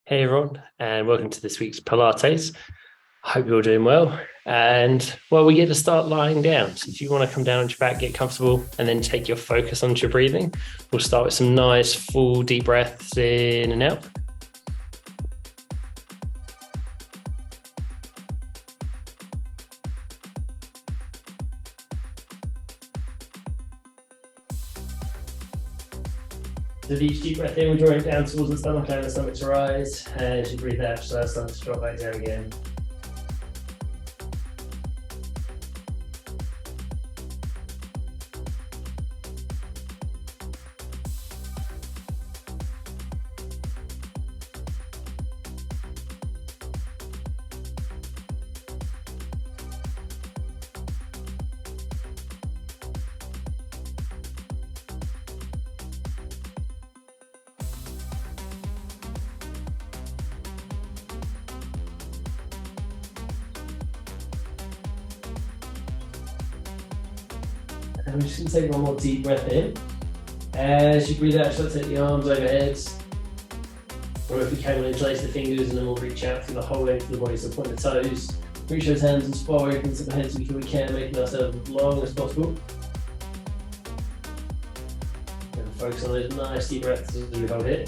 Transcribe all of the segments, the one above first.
Hey everyone, and welcome to this week's Pilates. I hope you're all doing well. And well, we get to start lying down. So if you want to come down on your back, get comfortable, and then take your focus onto your breathing, we'll start with some nice full deep breaths in and out. So each deep breath in, we're drawing down towards the stomach, and the stomach to rise. And as you breathe out, just start to drop back down again. And we're just going to take one more deep breath in. As you breathe out, try to take the arms overhead. Or if you can, we'll interlace the fingers and then we'll reach out through the whole length of the body. So point the toes, reach those hands and spar open to the head so we can, making ourselves as long as possible. And focus on those nice deep breaths as we hold here.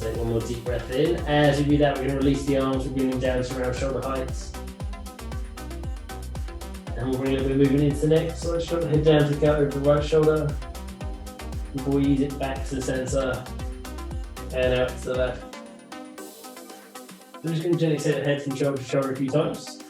Take one more deep breath in. As you breathe out, we're going to release the arms, we're bringing them down to around shoulder height. And we'll bring a little bit of movement into the neck. So let's drop the head down to go over the right shoulder. Before we ease it back to the centre and out to the left. So we're just going to gently take the head from shoulder to shoulder a few times.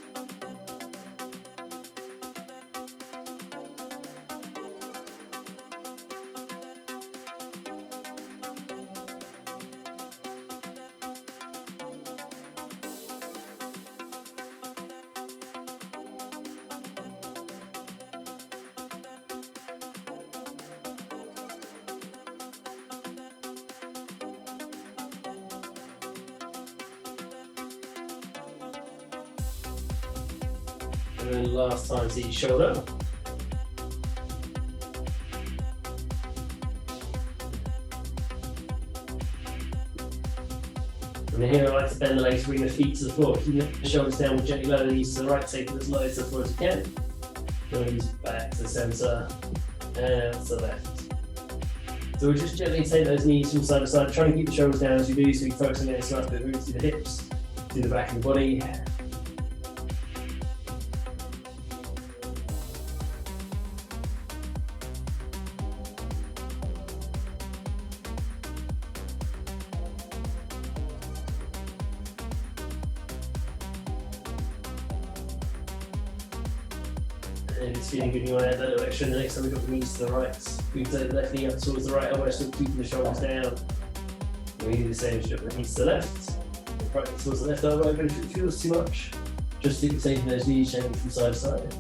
And then last time to each shoulder. From here, I like to bend the legs, bring the feet to the floor. Keep the shoulders down, we'll gently lower the knees to the right, take it as low to the floor as you can. Knees back to the centre and to the left. So we'll just gently take those knees from side to side, trying to keep the shoulders down as you do, so you focus on getting a nice bit of movement through the hips, through the back of the body. And if it's feeling good, you want to add that little extra. The next time we've got the knees to the right, we can take the left knee up towards the right elbow, still keeping the shoulders down. We do the same, drop the knees to the left, right towards the left elbow, but if it feels too much, just keep taking those knees gently from side to side.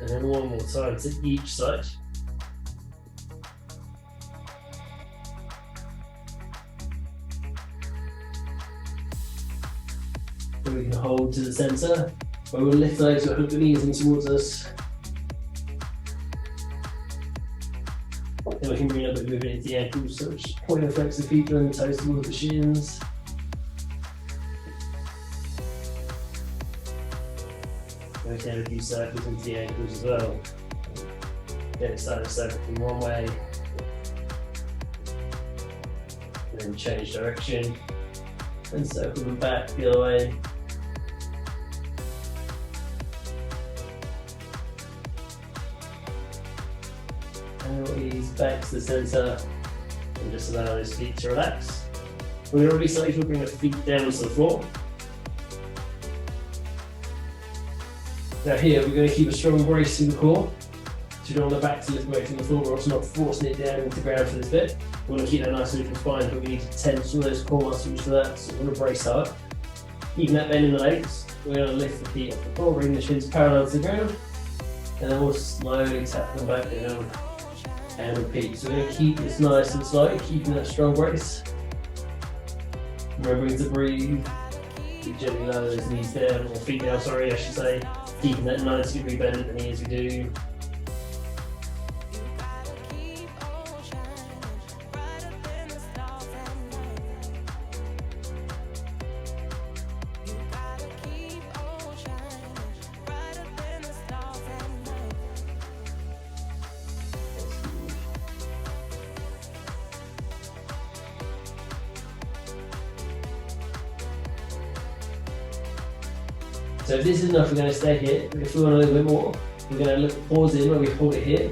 And then one more time to each side. So we can hold to the centre, where we'll lift the legs, we'll hook the knees in towards us. Then we can bring a little bit of movement into the ankles, so just point and flex the feet, bring the toes towards the shins. We can have a few circles into the ankles as well. Get it started circle from one way. and then change direction and circle them back the other way. And we'll ease back to the centre and just allow those feet to relax. We're going to release the legs, we'll bring the feet down to the floor. Now here we're going to keep a strong brace in the core. So you don't want the back to lift away from the floor, we're also not forcing it down into the ground for this bit. We want to keep that nice neutral spine, but we need to tense all those core muscles for that, so we're going to brace hard. Keeping that bend in the legs, we're going to lift the feet off the floor, bring the shins parallel to the ground, and then we'll slowly tap them back down and repeat. So we're going to keep this nice and slow, keeping that strong brace. Remembering to breathe, we gently lower those knees down, or feet down, sorry, I should say. Keeping that 90-degree bend at the knee as we do. So if this is enough, we're going to stay here. If we want a little bit more, we're going to pause in where we hold it here,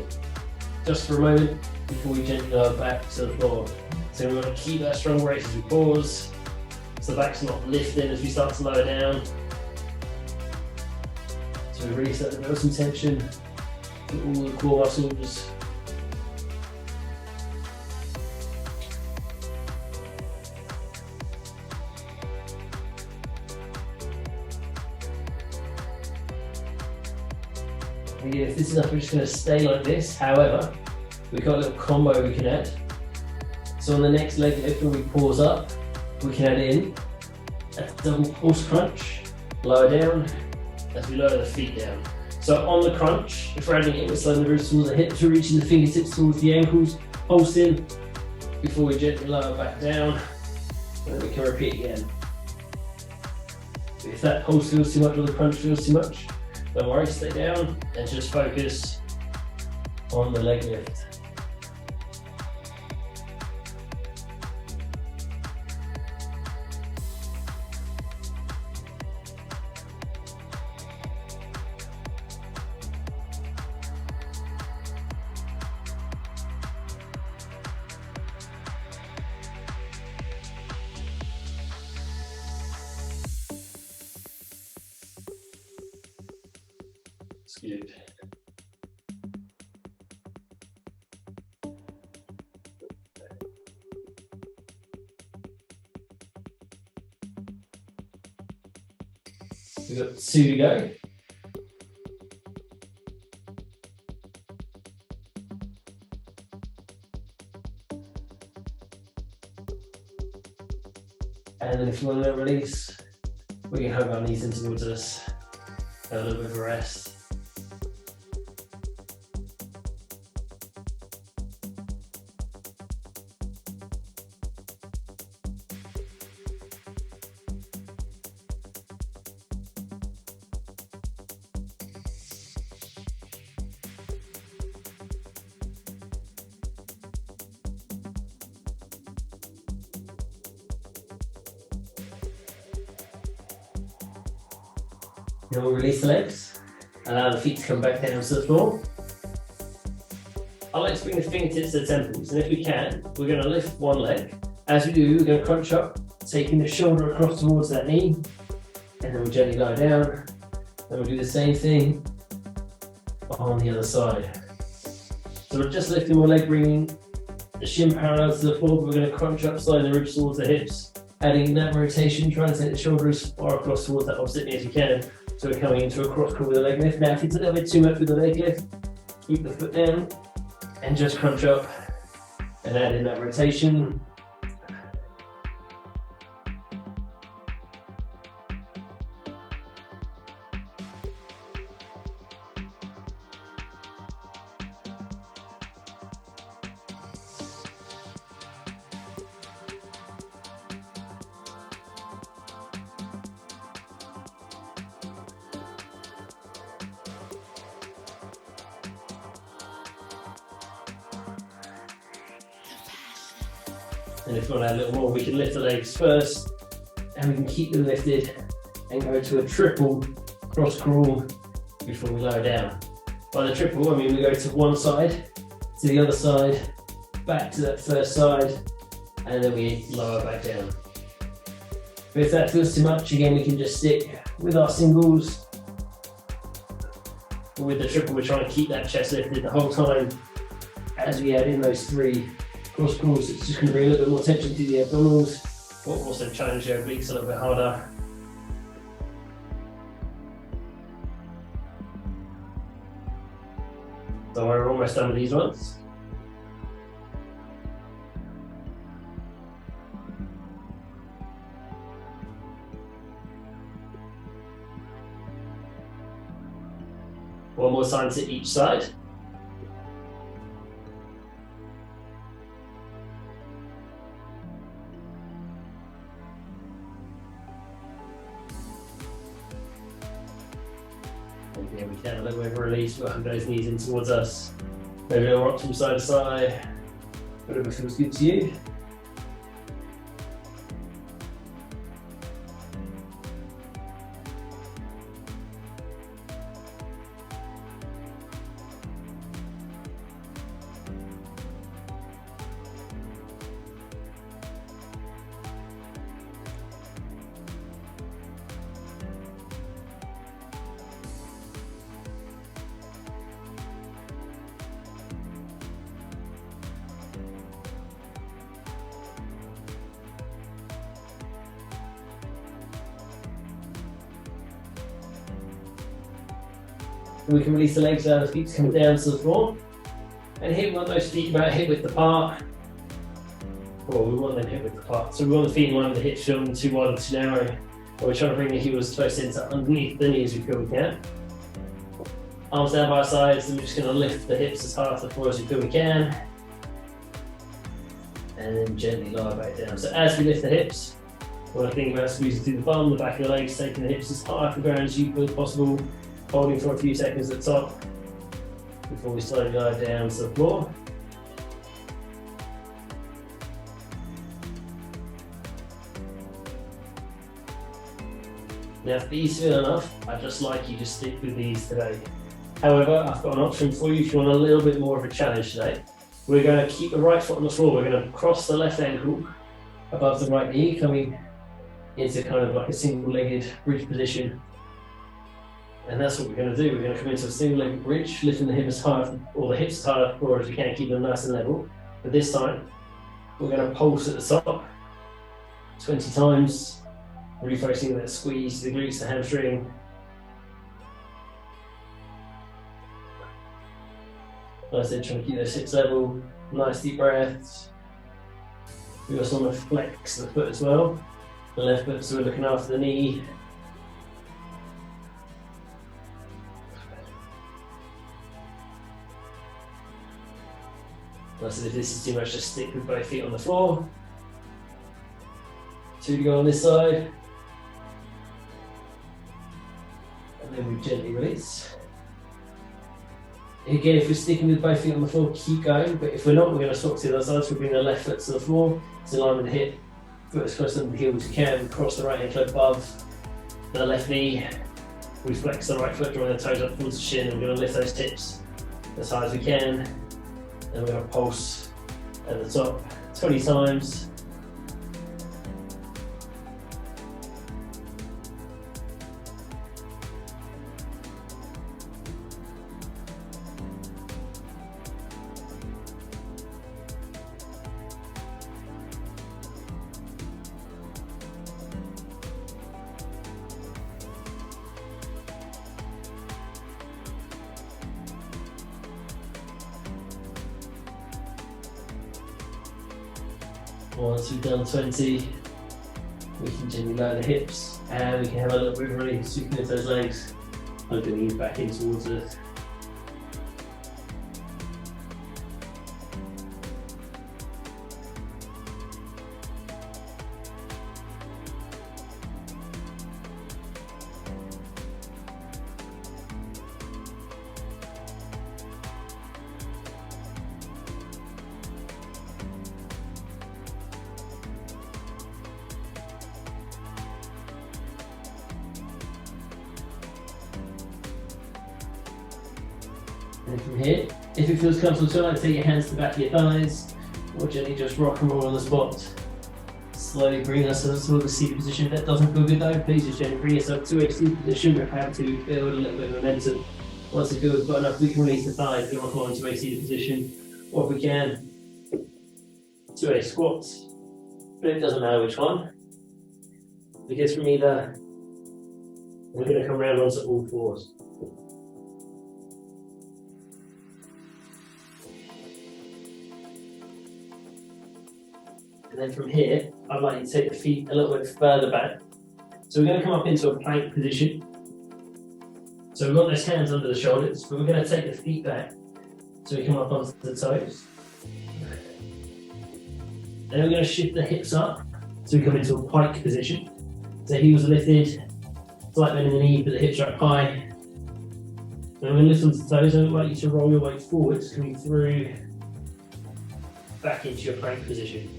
just for a moment, before we gently lower back to the floor. So we want to keep that strong brace as we pause, so the back's not lifting as we start to lower down. So we really start to build some tension to all the core muscles. Again, if this is enough, we're just going to stay like this. However, we've got a little combo we can add. So on the next leg lift, when we pause up, we can add in a double horse crunch, lower down, as we lower the feet down. So on the crunch, if we're adding it, we're sliding the ribs towards the hips, we're reaching the fingertips towards the ankles, pulsing, before we gently lower back down, and then we can repeat again. If that pulse feels too much or the crunch feels too much, don't worry, stay down and just focus on the leg lift. Good. We've got 2 to go. And then if you want to release, we can hug our knees in towards us, have a little bit of a rest. Then we'll release the legs, allow the feet to come back down to the floor. I like to bring the fingertips to the temples, and if we can, we're going to lift one leg. As we do, we're going to crunch up, taking the shoulder across towards that knee, and then we'll gently lie down. Then we'll do the same thing on the other side. So we're just lifting one leg, bringing the shin parallel to the floor, but we're going to crunch up, sliding the ribs towards the hips. Adding that rotation, trying to take the shoulder as far across towards that opposite knee as you can. So we're coming into a cross crawl with a leg lift. Now if it's a little bit too much with the leg lift, keep the foot down and just crunch up and add in that rotation. And if we want to add a little more, we can lift the legs first, and we can keep them lifted and go to a triple cross crawl before we lower down. By the triple, I mean we go to one side, to the other side, back to that first side, and then we lower back down. But if that feels too much, again, we can just stick with our singles. But with the triple, we're trying to keep that chest lifted the whole time as we add in those 3 cross crawls. It's just going to bring a little bit more tension to the abdominals, but also challenge your obliques a little bit harder. So we're almost done with these ones. One more time to each side. And here we can, a little bit of release, we'll have those knees in towards us. Maybe a little rock from side to side. Whatever feels good to you. And we can release the legs down, the feet coming down to the floor. And here we want those feet about hip width apart. Well, we want them hip width apart. So we want the feet in line with the hips, feeling too wide or too narrow. And we're trying to bring the heels close into underneath the knees as we feel we can. Arms down by our sides, and we're just going to lift the hips as high off the floor as we feel we can. And then gently lower back down. So as we lift the hips, we want to think about squeezing through the bum, the back of the legs, taking the hips as high off the ground as you feel possible. Holding for a few seconds at the top before we slowly lower down to the floor. Now if these feel enough, I'd just like you to stick with these today. However, I've got an option for you if you want a little bit more of a challenge today. We're going to keep the right foot on the floor, we're going to cross the left ankle above the right knee, coming into kind of like a single-legged bridge position. And that's what we're going to do. We're going to come into a single-legged bridge, lifting the hips high, or the hips as high up as we can, keep them nice and level. But this time, we're going to pulse at the top 20 times, really focusing on that squeeze, the glutes, the hamstring. Like I said, trying to keep those hips level, nice deep breaths. We also want to flex the foot as well. The left foot, so we're looking after the knee. Like I said, if this is too much, just stick with both feet on the floor. 2 to go on this side. And then we gently release. Again, if we're sticking with both feet on the floor, keep going. But if we're not, we're going to swap to the other side. So we bring the left foot to the floor. It's in line with the hip. Foot as close to the heel as you can. Cross the right ankle above the left knee. We flex the right foot, drawing the toes up towards the shin. And we're going to lift those hips as high as we can. And we're going to pulse at the top 20 times. Once we've done 20, we can gently lower the hips and we can have a little bit of release. You can lift those legs, hug the knees back in towards us. And from here, if it feels comfortable, so like take your hands to the back of your thighs, or gently just rock and roll on the spot. Slowly bring ourselves to a seated position. If that doesn't feel good though, please just gently bring yourself to a seated position. We're happy to build a little bit of momentum. Once it feels good enough, we can release the thighs, go on into a seated position, or if we can, to a squat. But it doesn't matter which one. Because from either, we're going to come around onto all fours. And then from here, I'd like you to take the feet a little bit further back. So we're going to come up into a plank position. So we've got those hands under the shoulders, but we're going to take the feet back. So we come up onto the toes. And then we're going to shift the hips up. So we come into a pike position. So heels are lifted, slight bend in the knee, but the hips are up high. And we're going to lift onto the toes, and I'd like you to roll your weight forwards, coming through back into your plank position.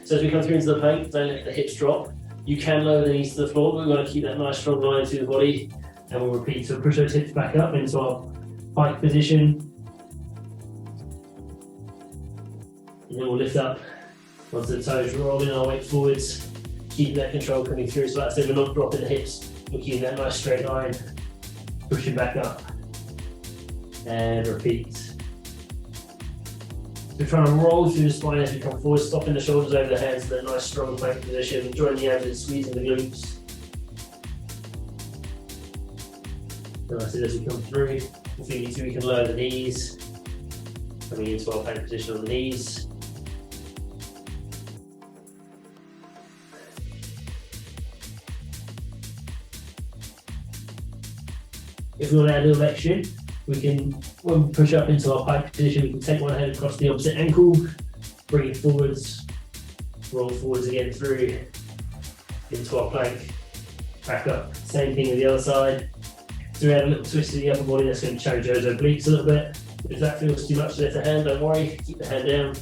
So as we come through into the plank, don't let the hips drop. You can lower the knees to the floor, but we want to keep that nice strong line through the body. And we'll repeat, so push those hips back up into our pike position. And then we'll lift up onto the toes, rolling our weight forwards. Keep that control coming through, so that's it, we're not dropping the hips. We're keeping that nice straight line, pushing back up. And repeat. So we're trying to roll through the spine as we come forward, stopping the shoulders over the hands in that nice strong plank position, drawing the abs and squeezing the glutes. And that's it as we come through. If we need to, we can lower the knees. Coming into our plank position on the knees. If we want to add a little extra, we can, when we push up into our pike position, we can take one hand across the opposite ankle, bring it forwards, roll forwards again through into our plank, back up. Same thing with the other side. So we add a little twist to the upper body, that's going to challenge those obliques a little bit. If that feels too much, lift the hand, don't worry, keep the hand down.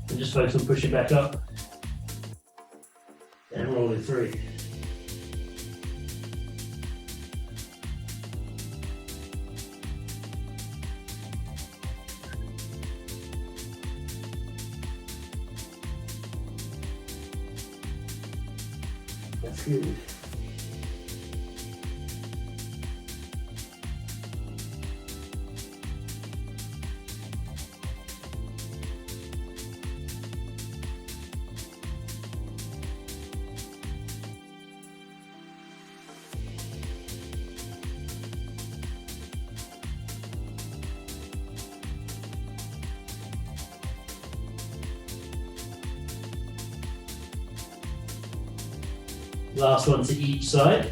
And just focus on pushing back up and rolling through. That's good. Last one to each side.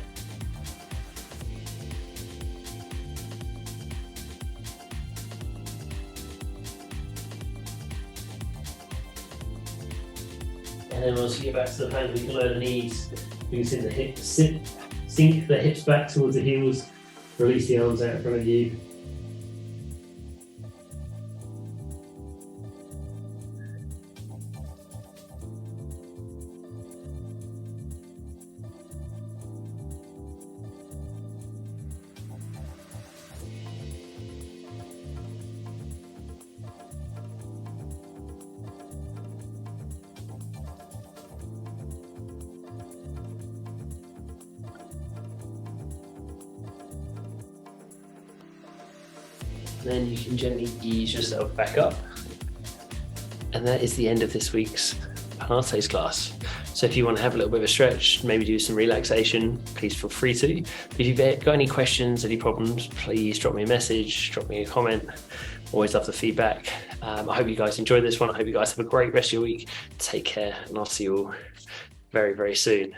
And then once you get back to the plank, we can lower the knees, using the hips, sink the hips back towards the heels, release the arms out in front of you. Then you can gently ease yourself back up. And that is the end of this week's Pilates class. So if you want to have a little bit of a stretch, maybe do some relaxation, please feel free to. If you've got any questions, any problems, please drop me a message, drop me a comment. Always love the feedback. I hope you guys enjoyed this one. I hope you guys have a great rest of your week. Take care, and I'll see you all very, very soon.